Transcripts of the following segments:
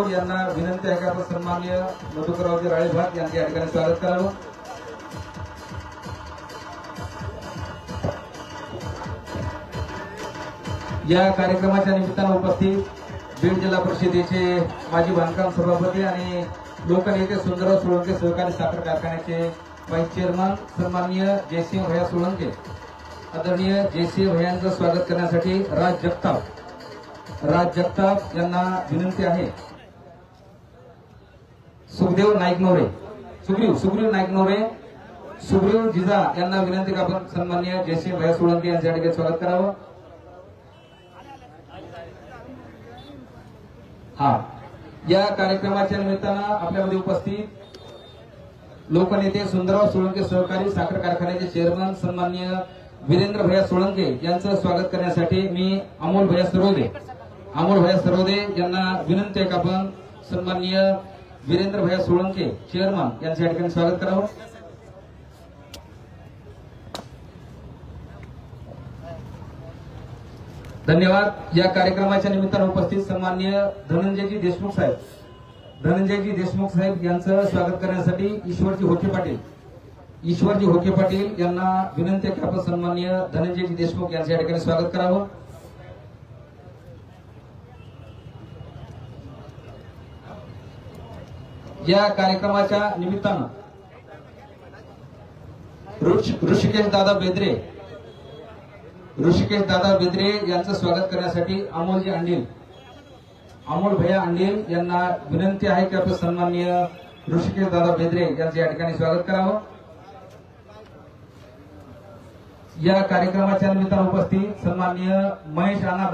यांना विनंती आहे की आपण सन्माननीय मधुकररावजी राळेभात यांचे या ठिकाणी स्वागत करावं। या कार्यक्रमाच्या निमित्तानं उपस्थित बीड जिल्हा परिषदेचे माजी बांधकाम सभापती आणि लोकनेते सुंदरराव सोळंके सहकारी साखर कारखान्याचे व्हाईस चेअरमन सन्माननीय जयसिंह भैया सोळंके, आदरणीय जयसिंह भैयांचं स्वागत करण्यासाठी राज जगताप यांना विनंती आहे। सुखदेव नाईकनवरे, सुग्रीव नाईकनवरे, सुग्रीव जिजा यांना विनंती का आपण सन्माननीय जयसिंह भैया सोळंके यांच्या ठिकाणी स्वागत करावं। या कार्यक्रमाच्या निमित्तानं आपल्यामध्ये उपस्थित लोकनेते सुंदरराव सोळंके सहकारी साखर कारखान्याचे चेअरमन सन्माननीय वीरेंद्र भैया सोळंके यांचं स्वागत करण्यासाठी मी अमोल भैया सरोदे यांना विनंती आहे की आपण सन्माननीय वीरेंद्र भैया सोळंके चेअरमन यांच्या ठिकाणी स्वागत करावं। धन्यवाद। या कार्यक्रमाच्या निमित्तानं उपस्थित सन्माननीय धनंजयजी देशमुख साहेब यांचं स्वागत करण्यासाठी ईश्वरजी होके पाटील यांना विनंती आहे की आपण सन्माननीय धनंजयजी देशमुख यांच्या ठिकाणी स्वागत करावं। या कार्यक्रमाच्या निमित्तानं ऋषिकेश दादा बेद्रे यांचं स्वागत करण्यासाठी अमोल भैया अंडील यांना विनंती आहे की आपण सन्माननीय ऋषिकेश दादा बेद्रे यांचे या ठिकाणी स्वागत करावं। या कार्यक्रमाच्या निमित्तानं उपस्थित सन्माननीय महेश अण्णा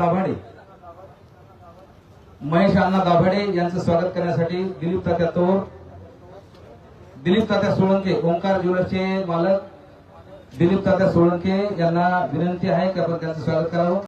दाभाडे यांचं स्वागत करण्यासाठी दिलीप तात्या सोळंके, ओंकार ज्वेलर्सचे मालक दिलीप तात्या सोळंके यांना विनंती आहे की आपण त्यांचं स्वागत करावं।